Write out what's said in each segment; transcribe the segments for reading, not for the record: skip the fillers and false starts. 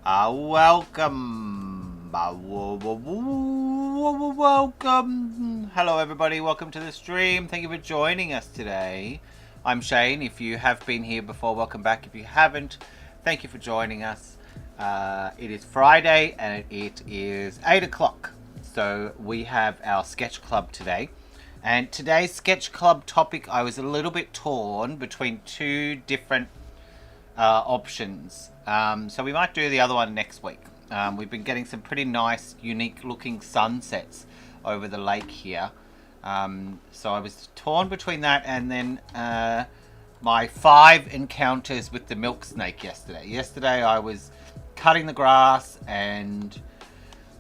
Welcome. Hello, everybody. Welcome to the stream. Thank you for joining us today. I'm Shane. If you have been here before, welcome back. If you haven't, thank you for joining us. It is Friday and it is 8 o'clock. So we have our Sketch Club today. And today's Sketch Club topic, I was a little bit torn between two different options. So we might do the other one next week. We've been getting some pretty nice, unique looking sunsets over the lake here. So I was torn between that and then my 5 encounters with the milk snake yesterday. Yesterday I was cutting the grass and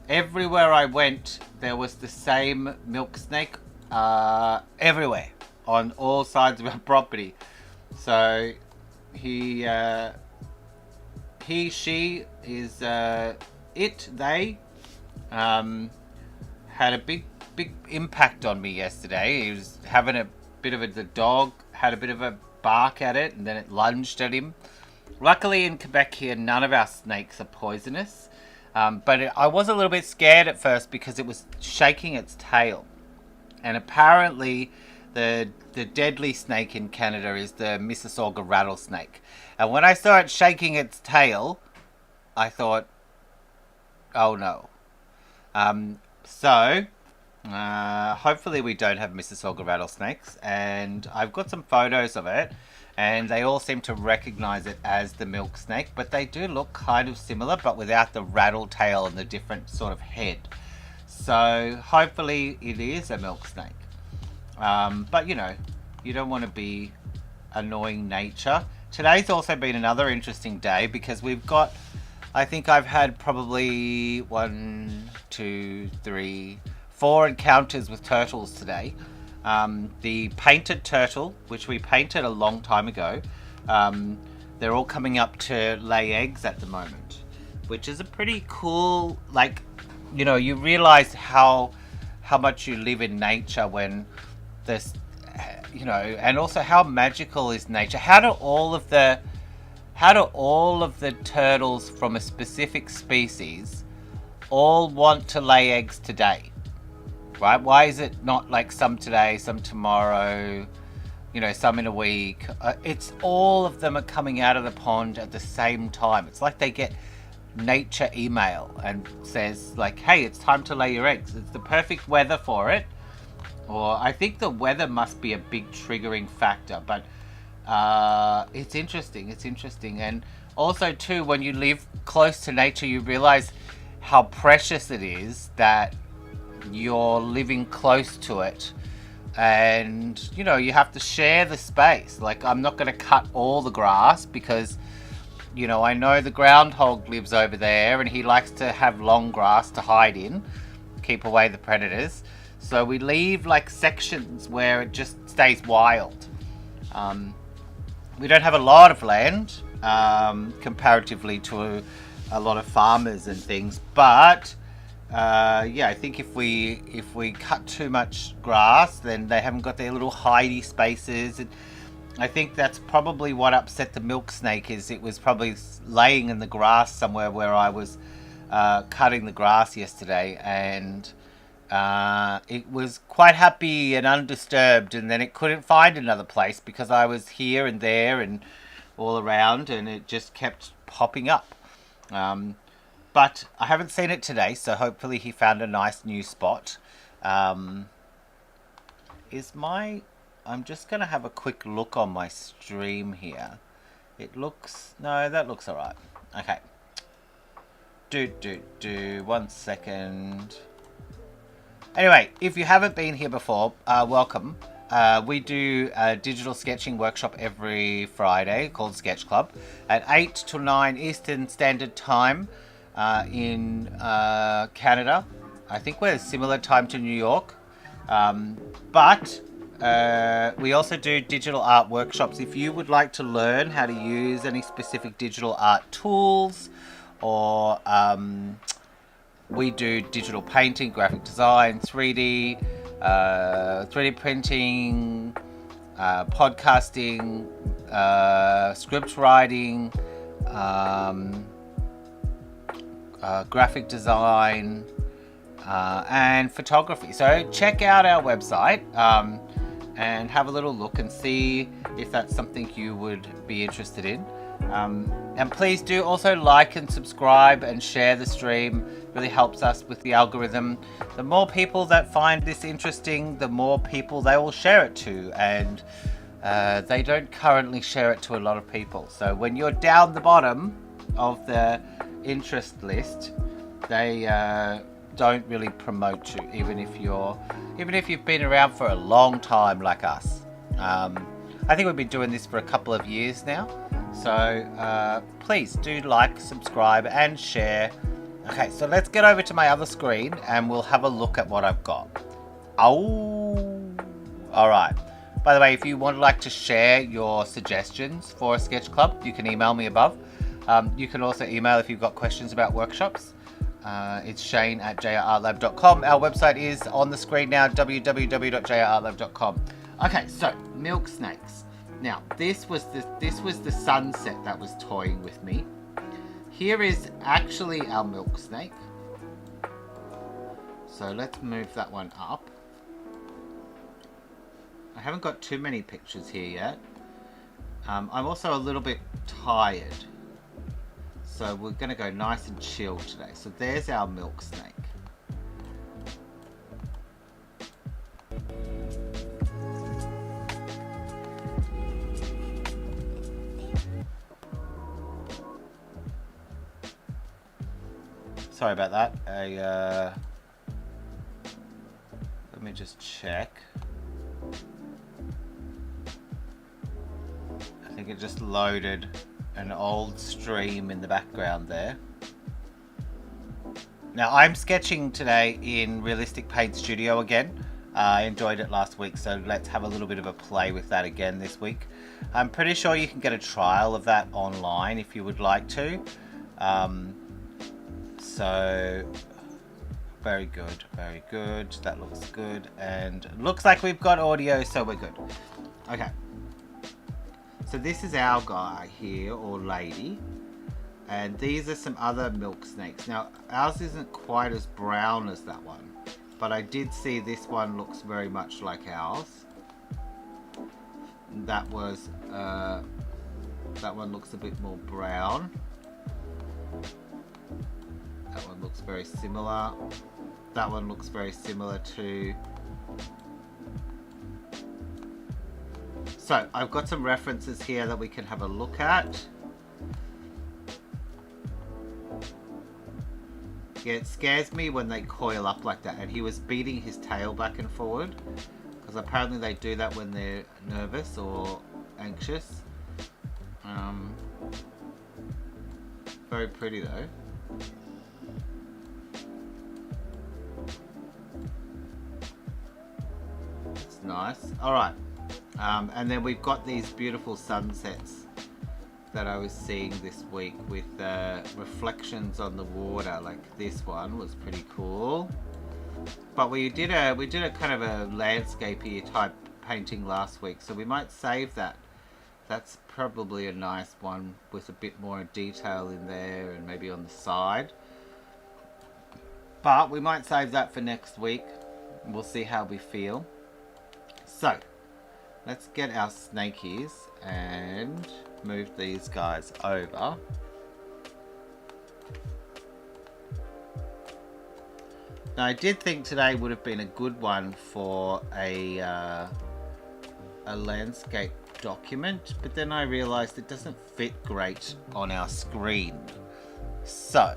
everywhere I went there was the same milk snake everywhere on all sides of our property. So she is they had a big impact on me yesterday. He was having the dog had a bit of a bark at it and then it lunged at him. Luckily in Quebec here none of our snakes are poisonous, but I was a little bit scared at first because it was shaking its tail, and apparently the deadly snake in Canada is the Mississauga rattlesnake. And when I saw it shaking its tail, I thought, oh no. Hopefully we don't have Mississauga rattlesnakes. And I've got some photos of it, and they all seem to recognize it as the milk snake. But they do look kind of similar, but without the rattle tail and the different sort of head. So hopefully it is a milk snake. But you know, you don't want to be annoying nature. Today's also been another interesting day because we've got, I think I've had probably 1, 2, 3, 4 encounters with turtles today. The painted turtle, which we painted a long time ago, they're all coming up to lay eggs at the moment, which is a pretty cool, like, you know, you realize how much you live in nature when this, you know, and also how magical is nature. How do all of the turtles from a specific species all want to lay eggs today, right? Why is it not like some today, some tomorrow, you know, some in a week? It's all of them are coming out of the pond at the same time. It's like they get nature email and says like, hey, it's time to lay your eggs. It's the perfect weather for it. Or I think the weather must be a big triggering factor, but it's interesting. And also too, when you live close to nature, you realize how precious it is that you're living close to it. And you know, you have to share the space. Like, I'm not going to cut all the grass because, you know, I know the groundhog lives over there and he likes to have long grass to hide in, keep away the predators. So we leave like sections where it just stays wild. We don't have a lot of land comparatively to a lot of farmers and things, but yeah, I think if we cut too much grass, then they haven't got their little hidey spaces. And I think that's probably what upset the milk snake. Is it was probably laying in the grass somewhere where I was cutting the grass yesterday, and it was quite happy and undisturbed, and then it couldn't find another place because I was here and there and all around, and it just kept popping up. But I haven't seen it today, so hopefully he found a nice new spot. I'm just going to have a quick look on my stream here. No, that looks alright. Okay. 1 second. Anyway, if you haven't been here before, welcome. We do a digital sketching workshop every Friday called Sketch Club at 8 to 9 Eastern Standard Time in Canada. I think we're a similar time to New York. But we also do digital art workshops. If you would like to learn how to use any specific digital art tools, or we do digital painting, graphic design, 3D printing, podcasting, script writing, graphic design, and photography. So check out our website and have a little look and see if that's something you would be interested in. And please do also like and subscribe and share the stream. It really helps us with the algorithm. The more people that find this interesting, the more people they will share it to, and they don't currently share it to a lot of people. So when you're down the bottom of the interest list, they don't really promote you, even if you've been around for a long time like us. I think we've been doing this for a couple of years now, so please do like, subscribe and share. Okay, so let's get over to my other screen and we'll have a look at what I've got. Oh, all right. By the way, if you would like to share your suggestions for a sketch club, you can email me above. You can also email if you've got questions about workshops. It's shane@jrartlab.com. Our website is on the screen now, www.jrartlab.com. Okay, so milk snakes. Now, this was the sunset that was toying with me. Here is actually our milk snake. So let's move that one up. I haven't got too many pictures here yet. I'm also a little bit tired. So we're going to go nice and chill today. So there's our milk snake. Sorry about that. Let me just check. I think it just loaded an old stream in the background there. Now I'm sketching today in Realistic Paint Studio again. I enjoyed it last week, so let's have a little bit of a play with that again this week. I'm pretty sure you can get a trial of that online if you would like to. So very good, very good. That looks good, and it looks like we've got audio, so we're good. Okay. So this is our guy here, or lady, and these are some other milk snakes. Now ours isn't quite as brown as that one, but I did see this one looks very much like ours. That was that one looks a bit more brown. That one looks very similar. That one looks very similar to. So I've got some references here that we can have a look at. Yeah, it scares me when they coil up like that, and he was beating his tail back and forward because apparently they do that when they're nervous or anxious. Very pretty though. That's nice. Alright. And then we've got these beautiful sunsets that I was seeing this week with reflections on the water. Like this one was pretty cool. But we did a kind of a landscapey type painting last week, so we might save that. That's probably a nice one with a bit more detail in there and maybe on the side. But we might save that for next week. We'll see how we feel. So let's get our snakies and move these guys over. Now I did think today would have been a good one for a landscape document, but then I realized it doesn't fit great on our screen, so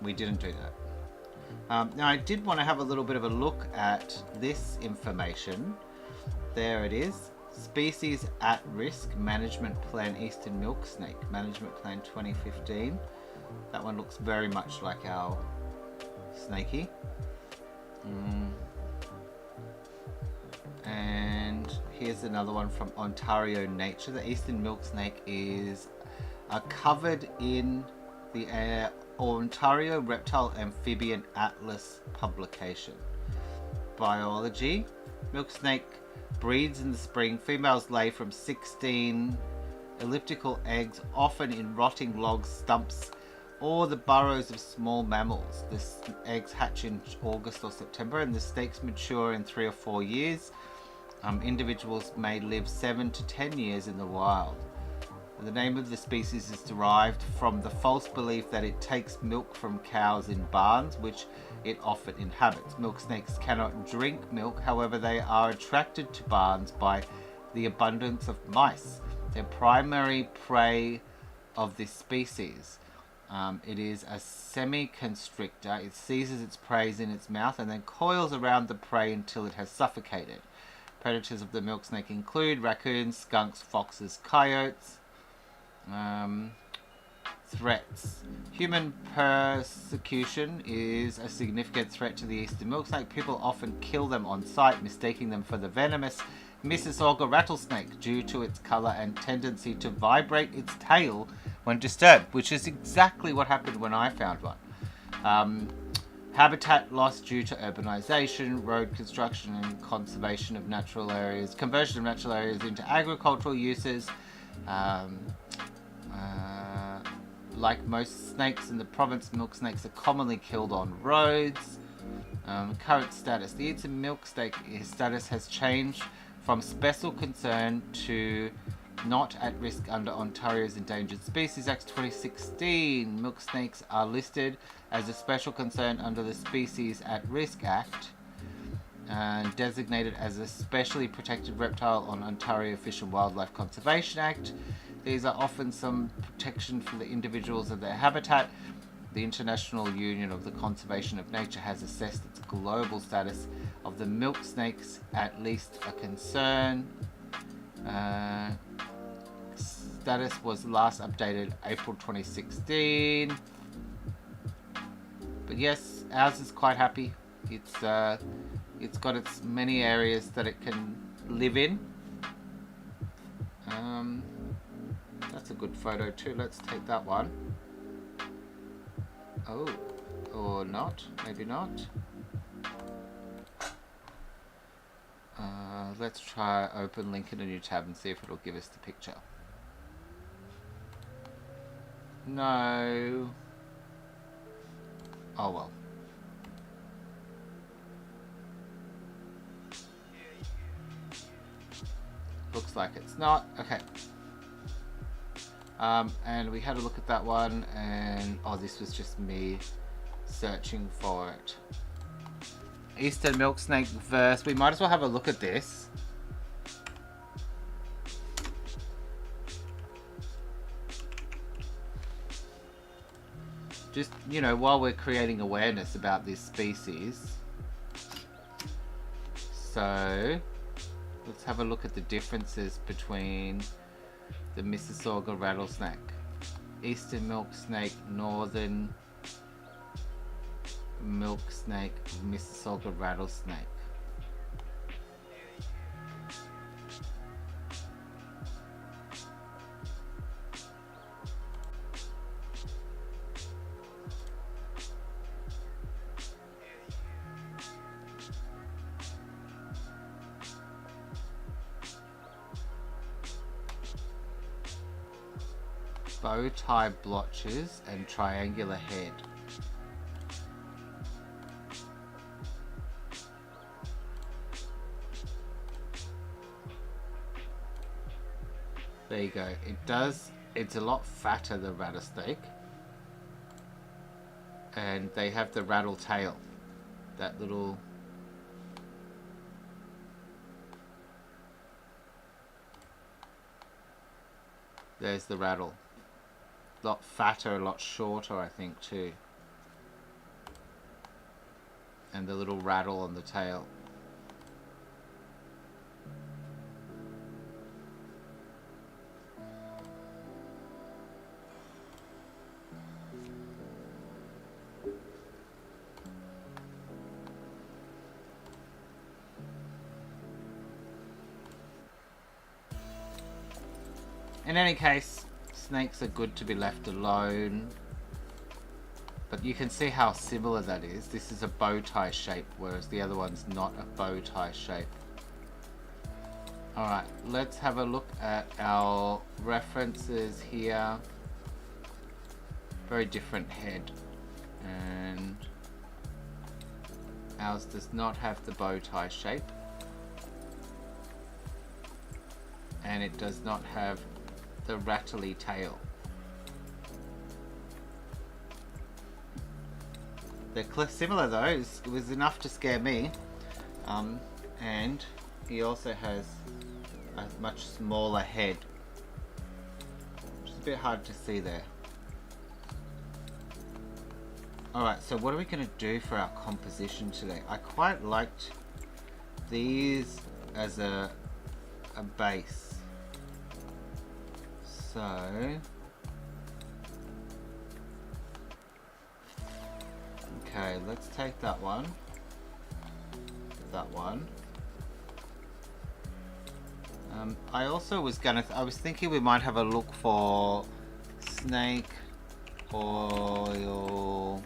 we didn't do that. Now I did want to have a little bit of a look at this information. There it is. Species at Risk Management Plan Eastern Milk Snake. Management Plan 2015. That one looks very much like our snaky. And here's another one from Ontario Nature. The Eastern Milk Snake is covered in the Ontario Reptile Amphibian Atlas publication. Biology. Milk snake breeds in the spring. Females lay from 16 elliptical eggs, often in rotting log stumps or the burrows of small mammals. The eggs hatch in August or September, and the snakes mature in 3 or 4 years. Individuals may live 7 to 10 years in the wild. The name of the species is derived from the false belief that it takes milk from cows in barns, which it often inhabits. Milk snakes cannot drink milk, however they are attracted to barns by the abundance of mice. Their primary prey of this species. It is a semi-constrictor. It seizes its prey in its mouth and then coils around the prey until it has suffocated. Predators of the milk snake include raccoons, skunks, foxes, coyotes. Threats. Human persecution is a significant threat to the eastern milk snake. People often kill them on sight, mistaking them for the venomous Mississauga rattlesnake due to its colour and tendency to vibrate its tail when disturbed, which is exactly what happened when I found one. Habitat loss due to urbanisation, road construction and conservation of natural areas, conversion of natural areas into agricultural uses. Like most snakes in the province, milk snakes are commonly killed on roads. Current status. The eastern milk snake status has changed from special concern to not at risk under Ontario's Endangered Species Act 2016. Milk snakes are listed as a special concern under the Species at Risk Act and designated as a specially protected reptile on Ontario Fish and Wildlife Conservation Act. These are often some protection for the individuals and their habitat. The International Union of the Conservation of Nature has assessed its global status of the milk snakes at least a concern. Status was last updated April 2016. But yes, ours is quite happy. It's got its many areas that it can live in. That's a good photo too. Let's take that one. Oh, or not. Maybe not. Let's try open link in a new tab and see if it'll give us the picture. No. Oh well. Looks like it's not. Okay. And we had a look at that one, and oh, this was just me searching for it. Eastern milk snake verse. We might as well have a look at this. Just, you know, while we're creating awareness about this species. So let's have a look at the differences between the Mississauga rattlesnake, eastern milk snake, northern milk snake, Mississauga rattlesnake. Bow tie blotches and triangular head. There you go. It's a lot fatter than rattlesnake. And they have the rattle tail. That little... There's the rattle. A lot fatter, a lot shorter, I think, too. And the little rattle on the tail. In any case, snakes are good to be left alone, but you can see how similar that is. This is a bow tie shape, whereas the other one's not a bow tie shape. Alright, let's have a look at our references here. very different head, and ours does not have the bow tie shape, and it does not have the rattly tail. They're similar though. It was enough to scare me, and he also has a much smaller head, which is a bit hard to see there. Alright, so what are we going to do for our composition today? I quite liked these as a base. So okay, let's take that one. That one. I also was I was thinking we might have a look for snake oil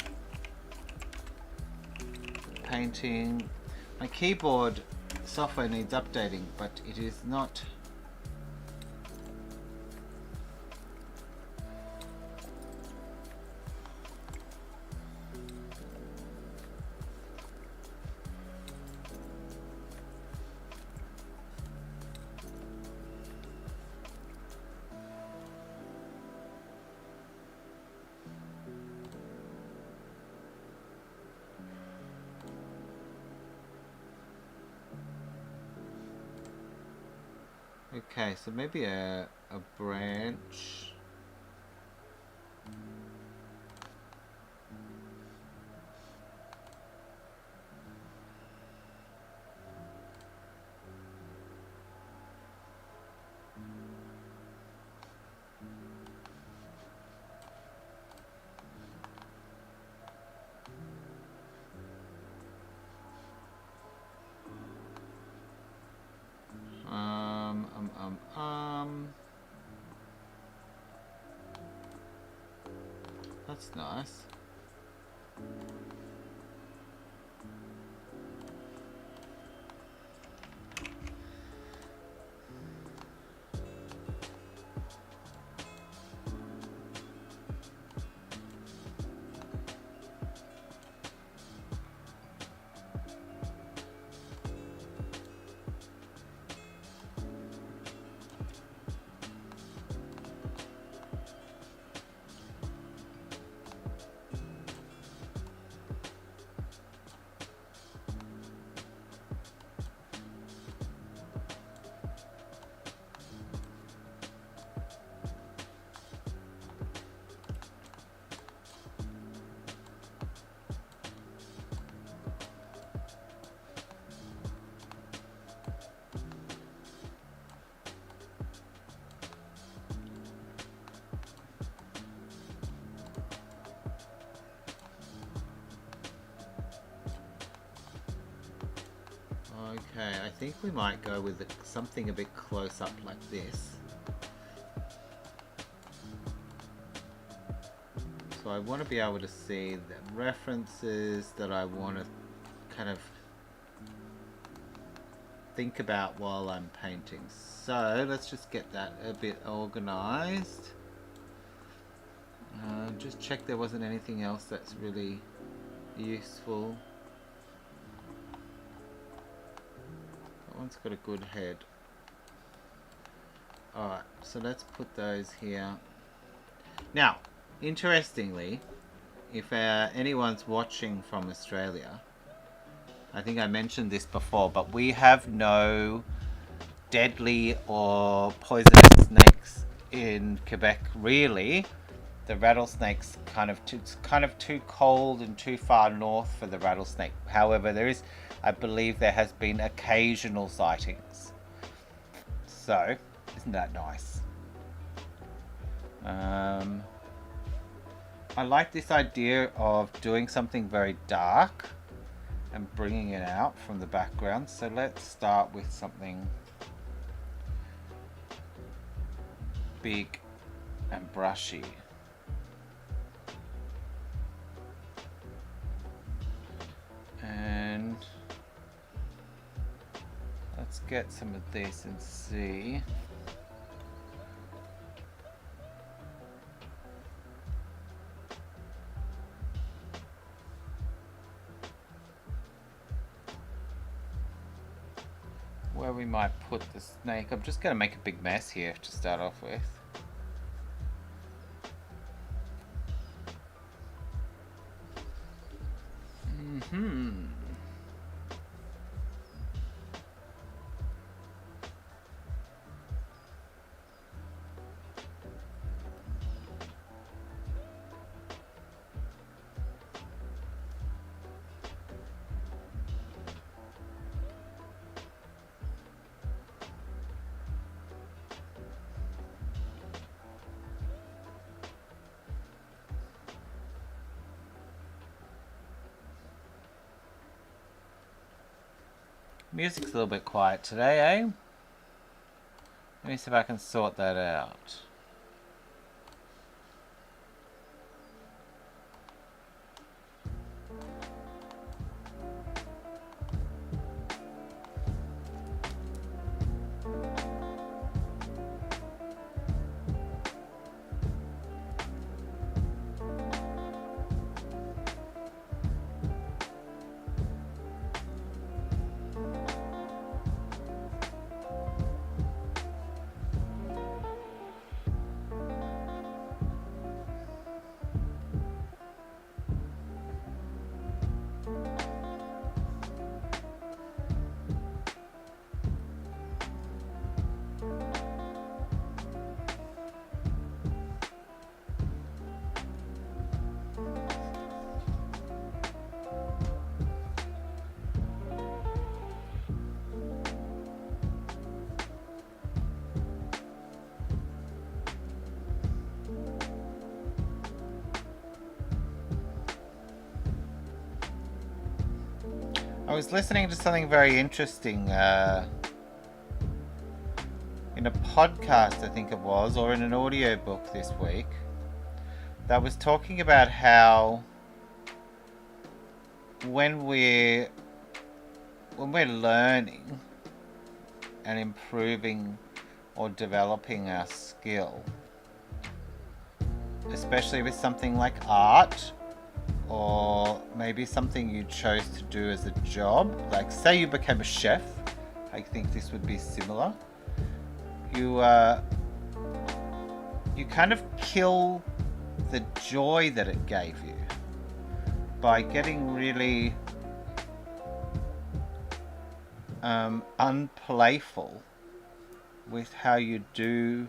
painting. My keyboard software needs updating, but it is not. Okay, so maybe a branch. That's nice. Okay, I think we might go with something a bit close up like this. So I want to be able to see the references that I want to kind of think about while I'm painting. So let's just get that a bit organized. Just check there wasn't anything else that's really useful. That one's got a good head. Alright, so let's put those here. Now, interestingly, if anyone's watching from Australia, I think I mentioned this before, but we have no deadly or poisonous snakes in Quebec, really. The rattlesnake's it's kind of too cold and too far north for the rattlesnake. However, I believe there has been occasional sightings. So, isn't that nice? I like this idea of doing something very dark and bringing it out from the background. So let's start with something big and brushy. And let's get some of this and see. we might put the snake. I'm just going to make a big mess here to start off with. Music's a little bit quiet today, eh? Let me see if I can sort that out. I was listening to something very interesting in a podcast, I think it was, or in an audiobook this week, that was talking about how when we're learning and improving or developing our skill, especially with something like art, or maybe something you chose to do as a job, like say you became a chef, I think this would be similar. You kind of kill the joy that it gave you by getting really unplayful with how you do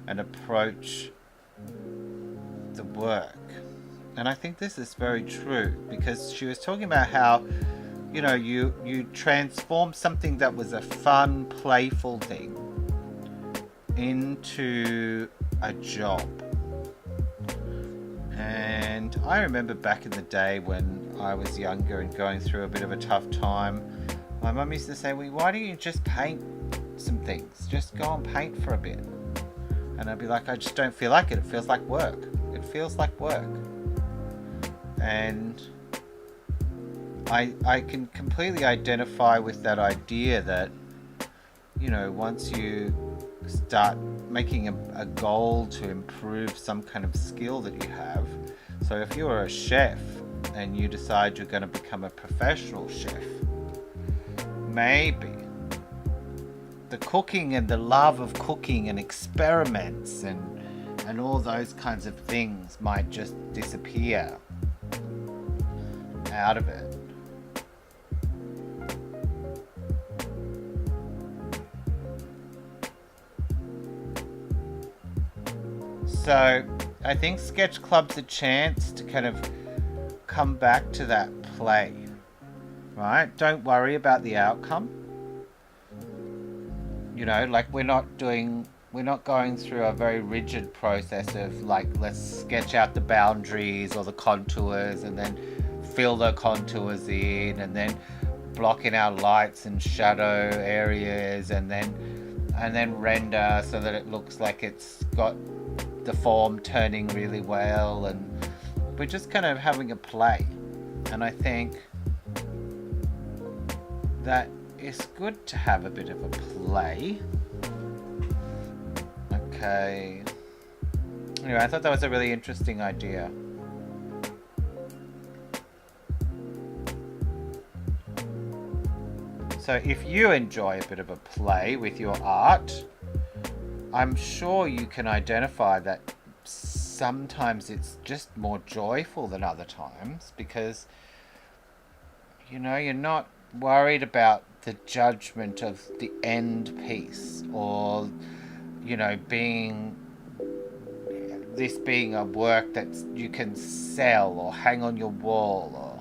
and approach the work. And I think this is very true, because she was talking about how, you know, you transform something that was a fun, playful thing into a job. And I remember back in the day when I was younger and going through a bit of a tough time, my mum used to say, well, why don't you just paint some things? Just go and paint for a bit. And I'd be like, I just don't feel like it. It feels like work. It feels like work. And I can completely identify with that idea that, you know, once you start making a goal to improve some kind of skill that you have, so if you're a chef and you decide you're going to become a professional chef, maybe the cooking and the love of cooking and experiments and all those kinds of things might just disappear out of it. So I think SketchClub's a chance to kind of come back to that play, right? Don't worry about the outcome. You know, like we're not going through a very rigid process of like, let's sketch out the boundaries or the contours and then fill the contours in and then block in our lights and shadow areas and then render so that it looks like it's got the form turning really well, and we're just kind of having a play. And I think that it's good to have a bit of a play. Okay. Anyway, I thought that was a really interesting idea. So if you enjoy a bit of a play with your art, I'm sure you can identify that sometimes it's just more joyful than other times, because you know, you're not worried about the judgment of the end piece, or you know, being this being a work that you can sell or hang on your wall, or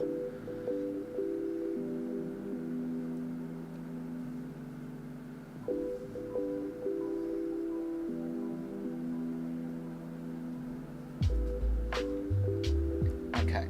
okay.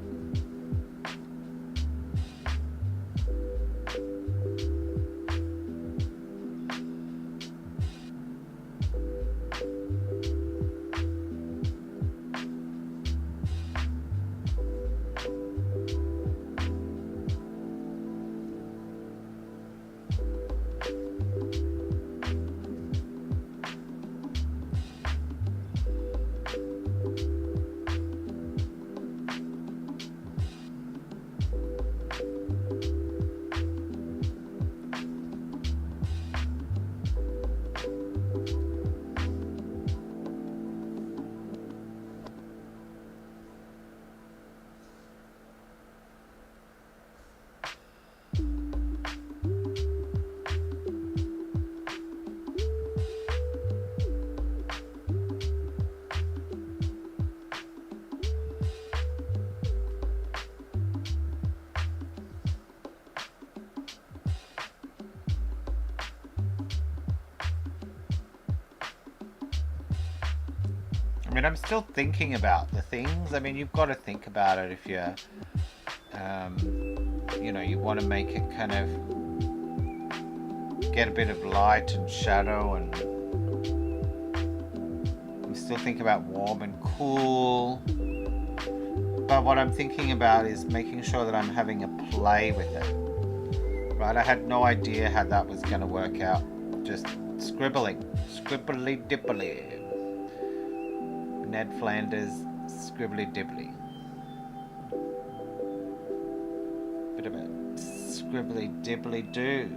I mean, I'm still thinking about the things. I mean, you've got to think about it if you're, you know, you want to make it kind of get a bit of light and shadow, and I'm still thinking about warm and cool. But what I'm thinking about is making sure that I'm having a play with it. Right? I had no idea how that was going to work out. Just scribbling. Scribbly dibbly. Ned Flanders, scribbly dibbly. Bit of a scribbly dibbly do.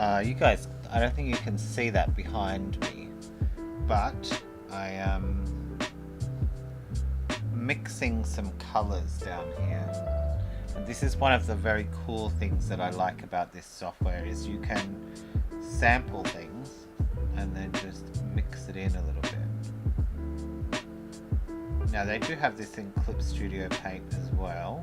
You guys, I don't think you can see that behind me, but I am mixing some colors down here. And this is one of the very cool things that I like about this software is you can sample things and then just mix it in a little bit. Now they do have this in Clip Studio Paint as well.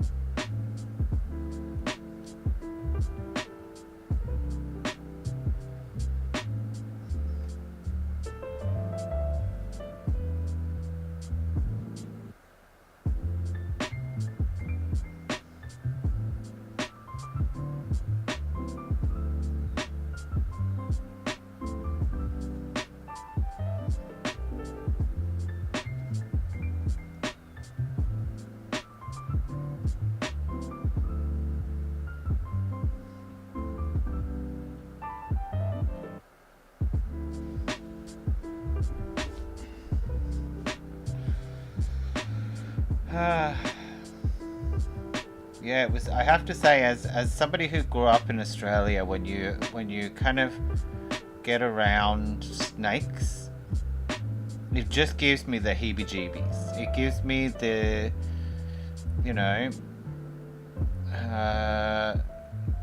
Yeah, it was. I have to say, as somebody who grew up in Australia, when you kind of get around snakes, it just gives me the heebie-jeebies. It gives me the, you know,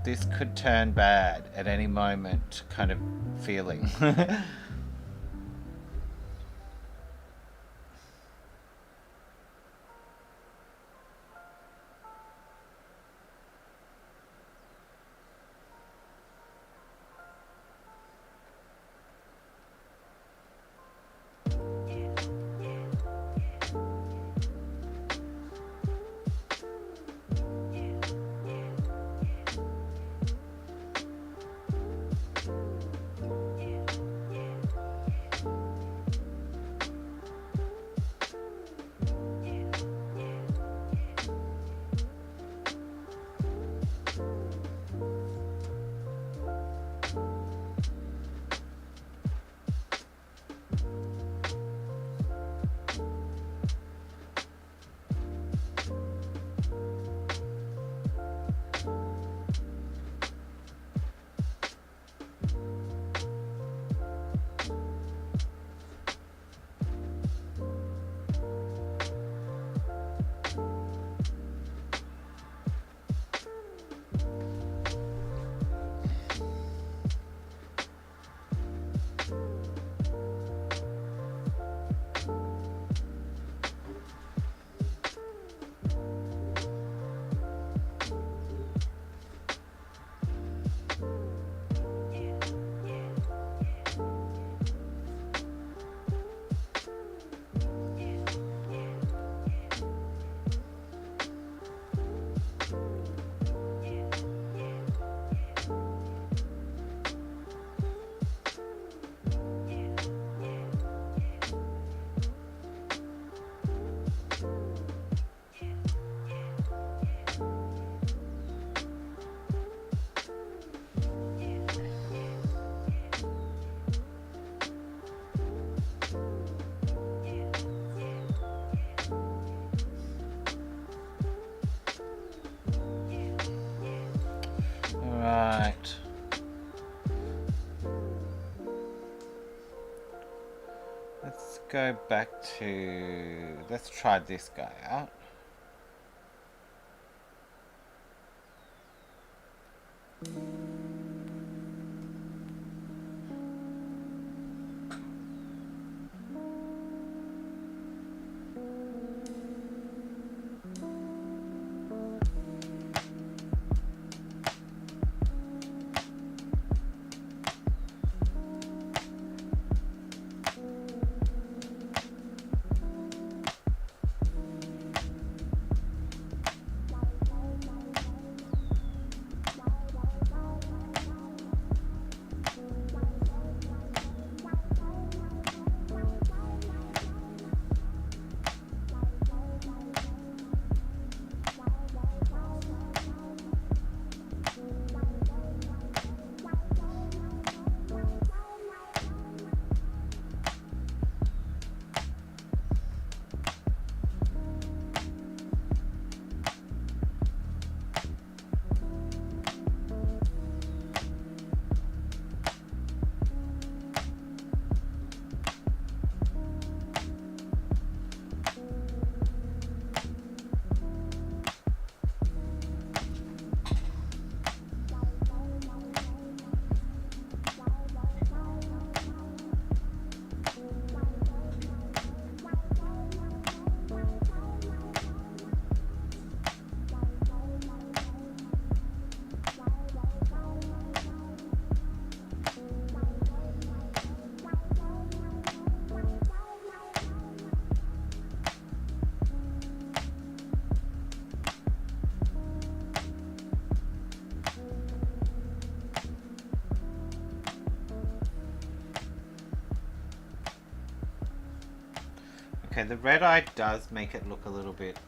this could turn bad at any moment kind of feeling. Right. Let's go back to, let's try this guy out. Okay, the red eye does make it look a little bit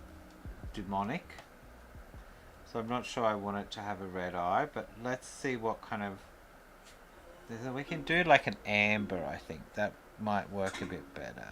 demonic. So I'm not sure I want it to have a red eye, but let's see what kind of... We can do like an amber, I think. That might work a bit better.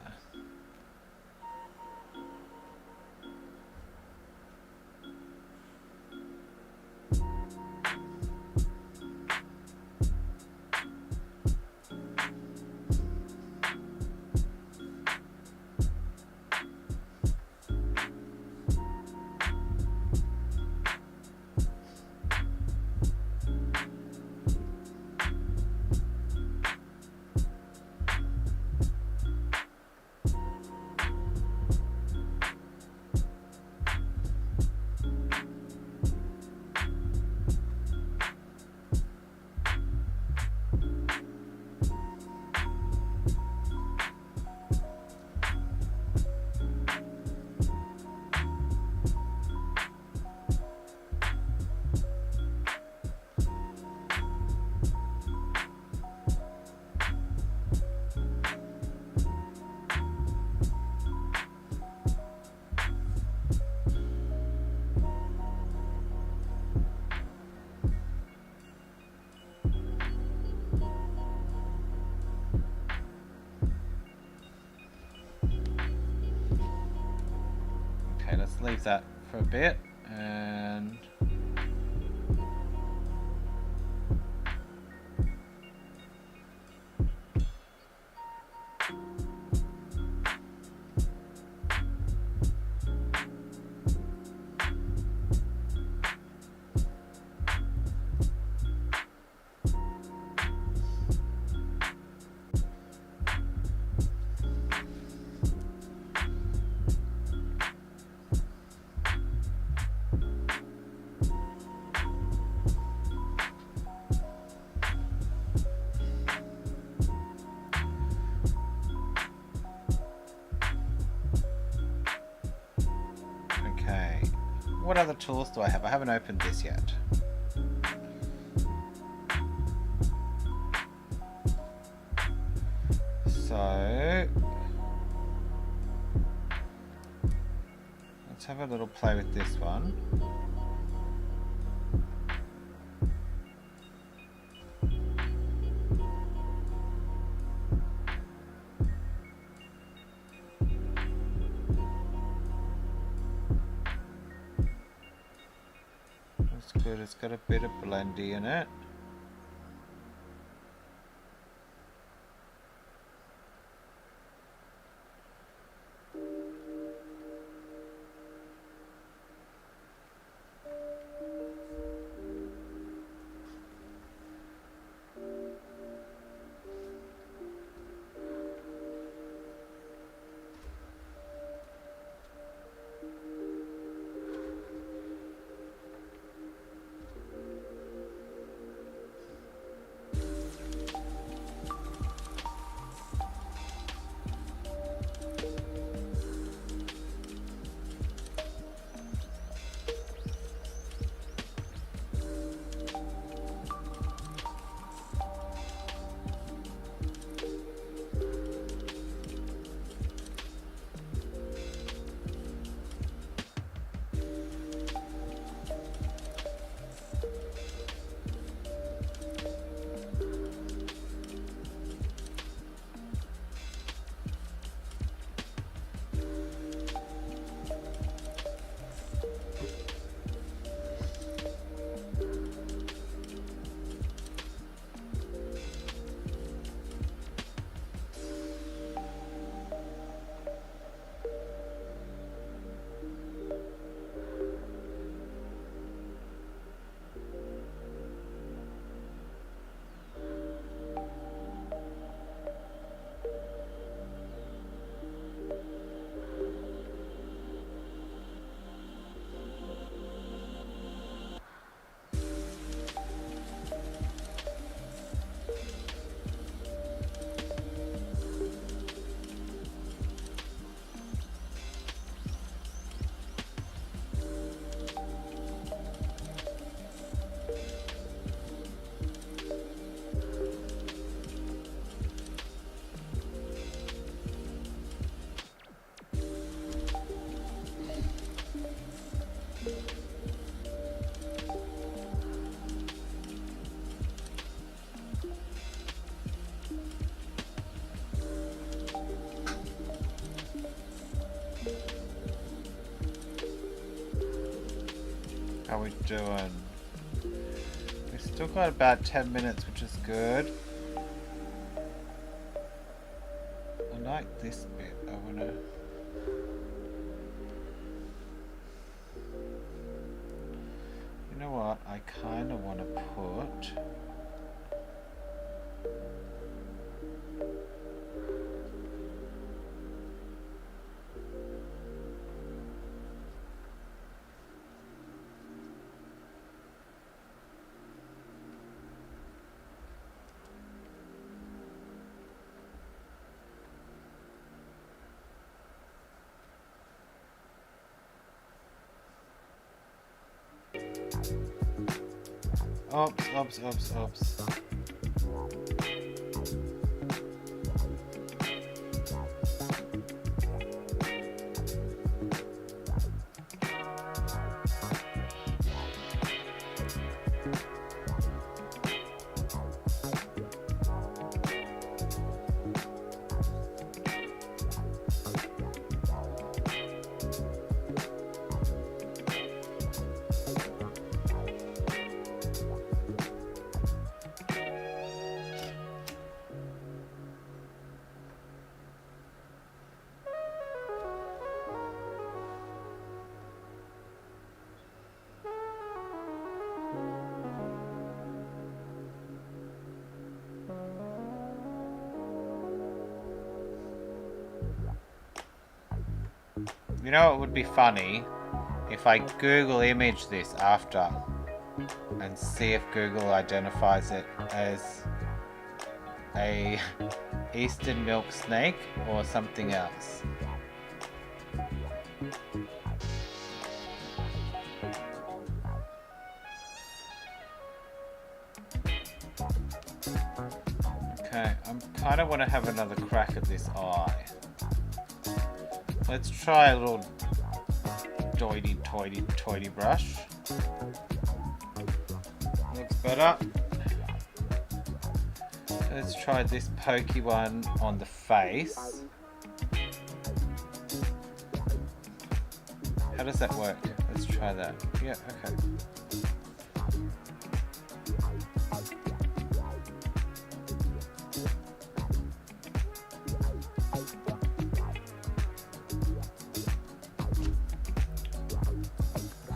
Okay, let's leave that for a bit, and okay. What other tools do I have? I haven't opened this yet. So let's have a little play with this one. That's good, it's got a bit of blendy in it. How we doing? We've still got about 10 minutes, which is good. I like this bit. I wanna... You know what? I kinda wanna put... Oops. You know, it would be funny if I Google image this after and see if Google identifies it as a eastern milk snake or something else. Okay, I kind of want to have another crack at this eye. Let's try a little toity brush. Looks better. Let's try this pokey one on the face. How does that work? Let's try that. Yeah, okay.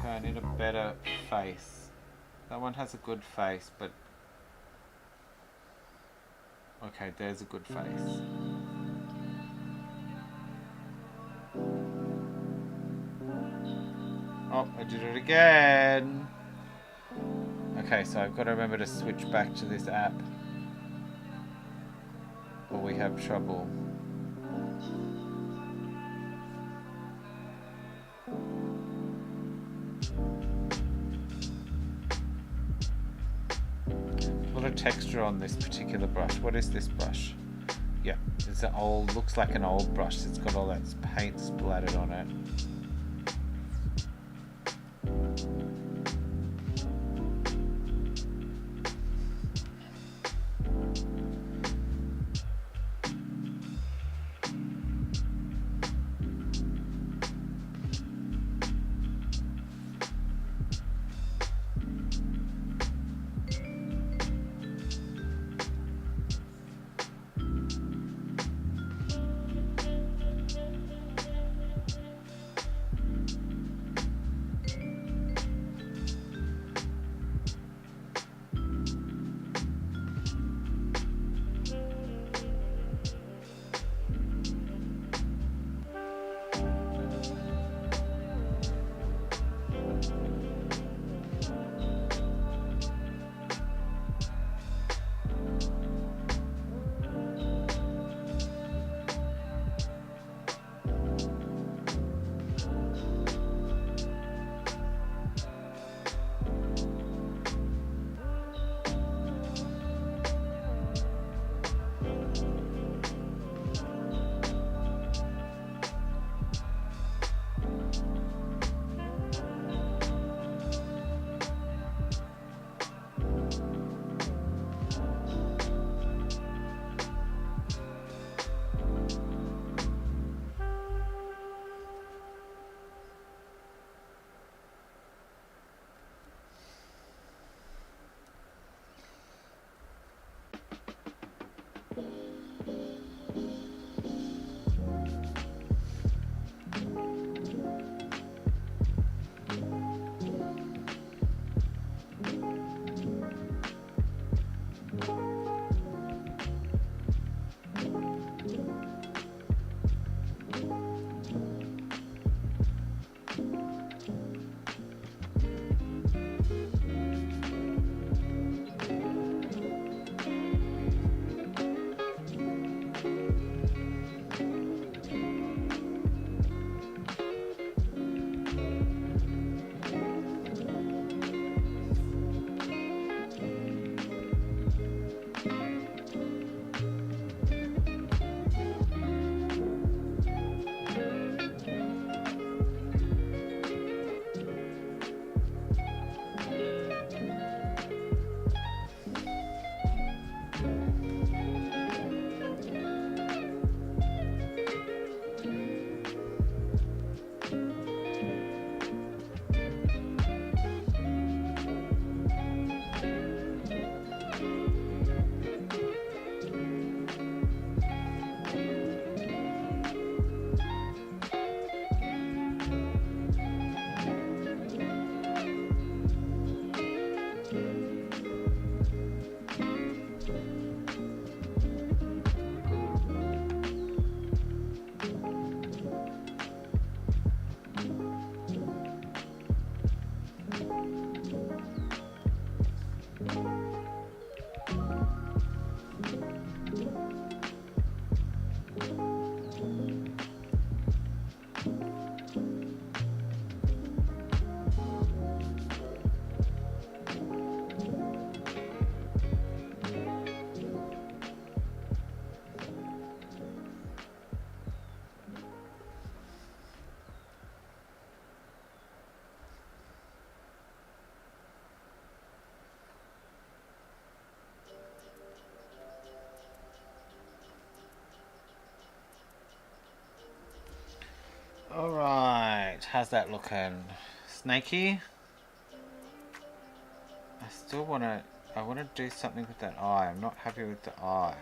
I need a better face. That one has a good face, but... Okay, there's a good face. Oh, I did it again! Okay, so I've got to remember to switch back to this app, or we have trouble. Texture on this particular brush. What is this brush? Yeah, it's an old, looks like an old brush. It's got all that paint splattered on it. How's that looking? Snaky? I still want to... I want to do something with that eye. I'm not happy with the eye.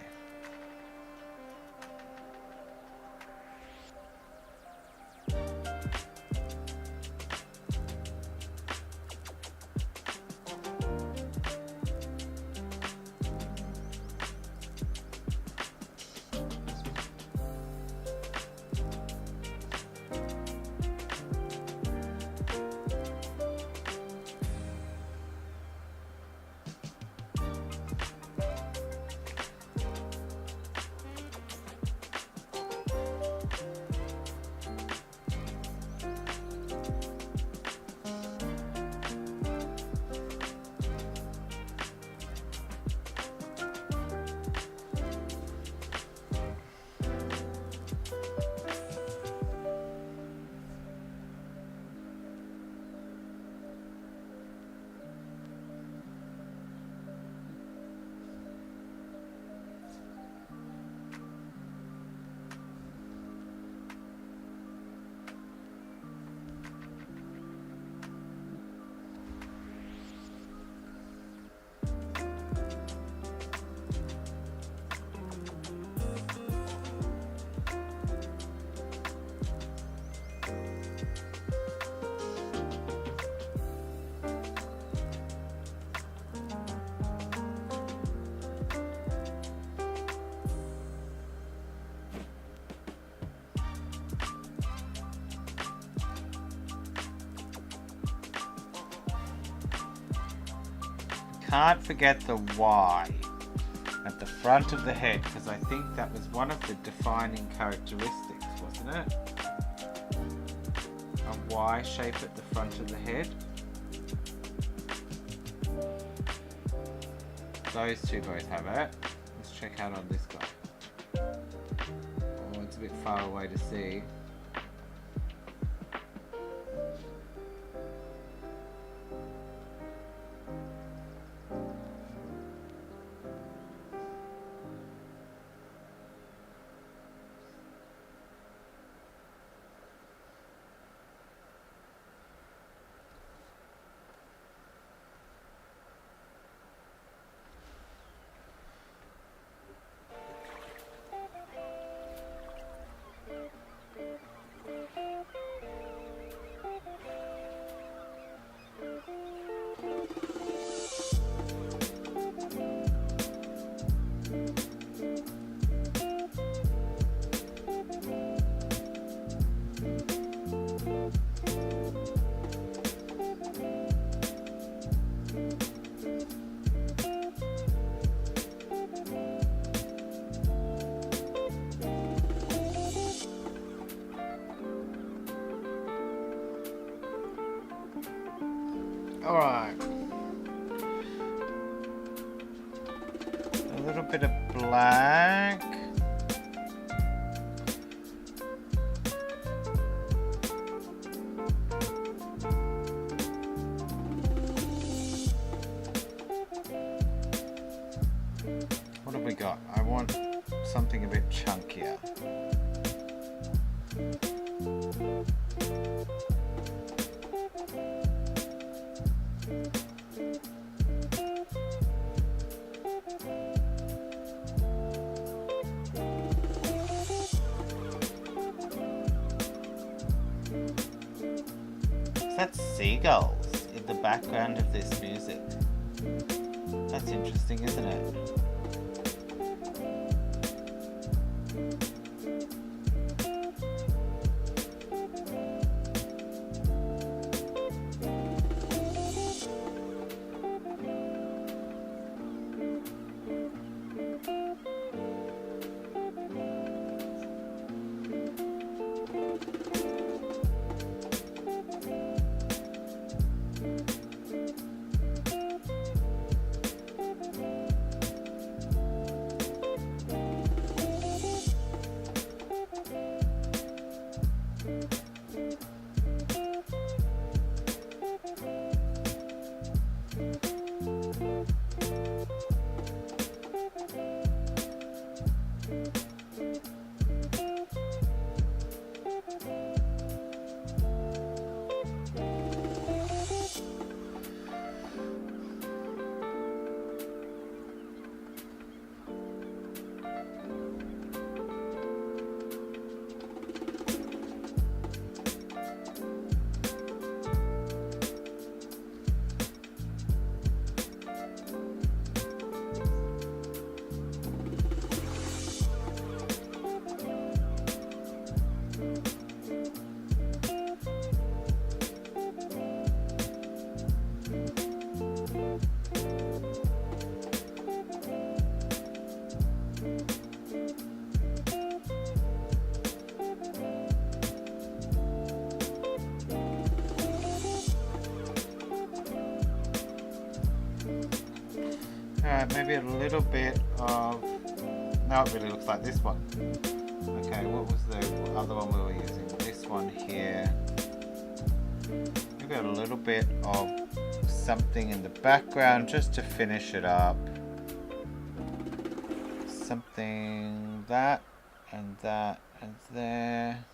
Can't forget the Y at the front of the head, because I think that was one of the defining characteristics, wasn't it? A Y shape at the front of the head. Those two both have it. Let's check out on this guy. Oh, it's a bit far away to see. Alright. A little bit of black. What have we got? I want something a bit chunkier. That's seagulls in the background of this music. That's interesting, isn't it? Alright, maybe a little bit of... Now it really looks like this one. Okay, what was the other one we were using? This one here. Maybe a little bit of something in the background just to finish it up. Something that and there.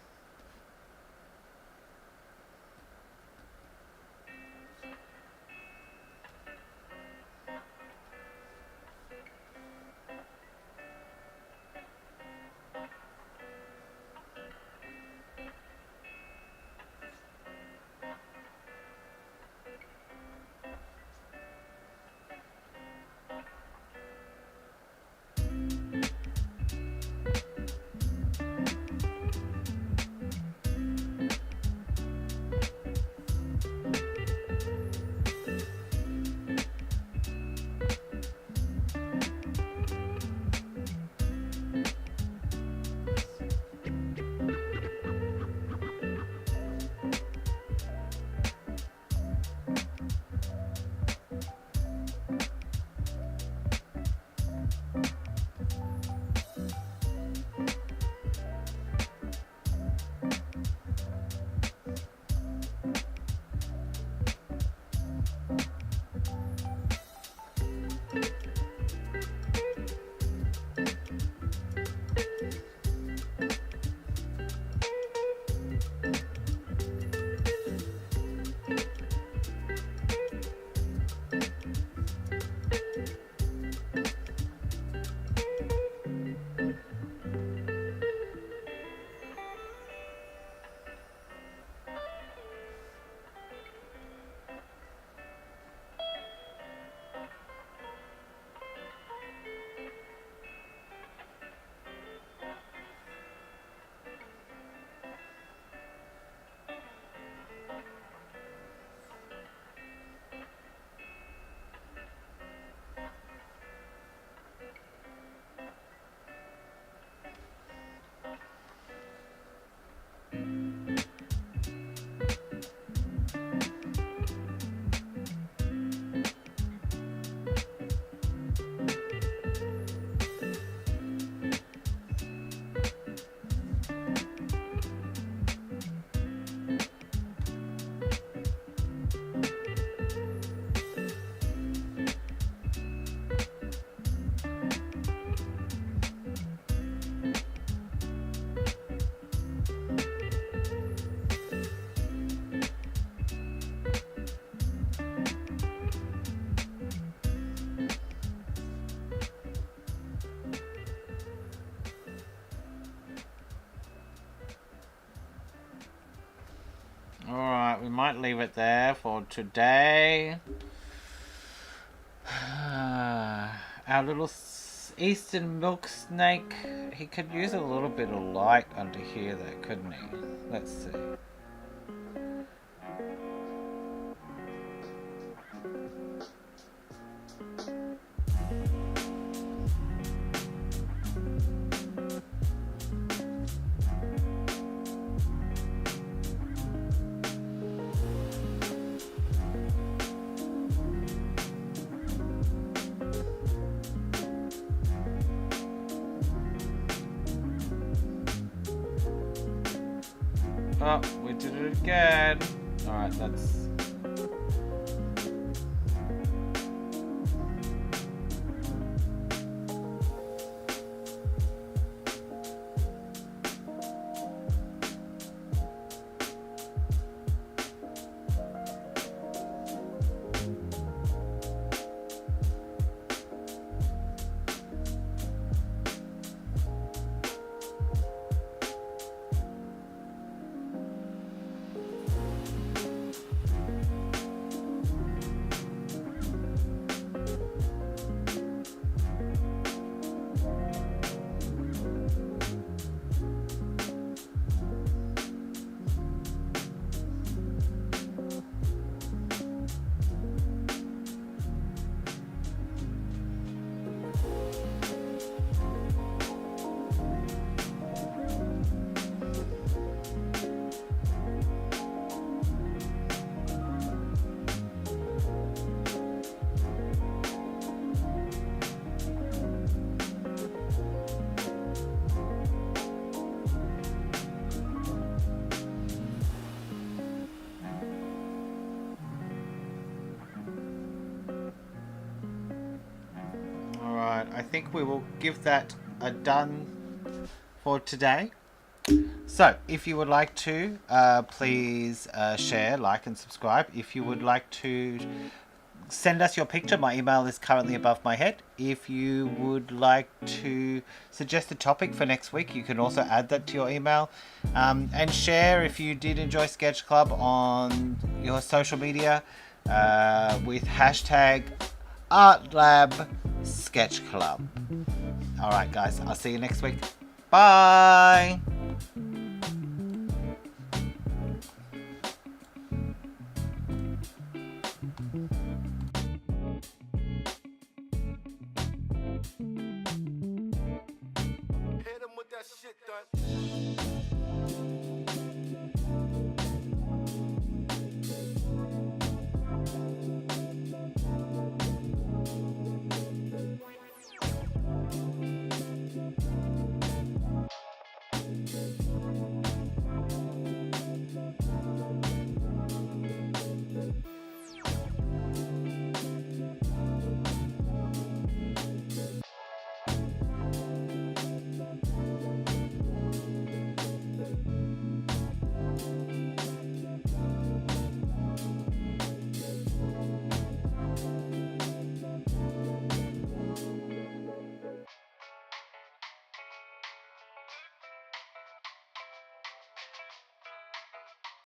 Alright, we might leave it there for today. Our little eastern milk snake, he could use a little bit of light under here though, couldn't he? Let's see. Oh, we did it again. Alright, that's... I think we will give that a done for today. So, if you would like to, please share, like, and subscribe. If you would like to send us your picture, my email is currently above my head. If you would like to suggest a topic for next week, you can also add that to your email. And share if you did enjoy Sketch Club on your social media with hashtag ArtLabSketchClub. Alright guys, I'll see you next week. Bye! Hit him with that shit done.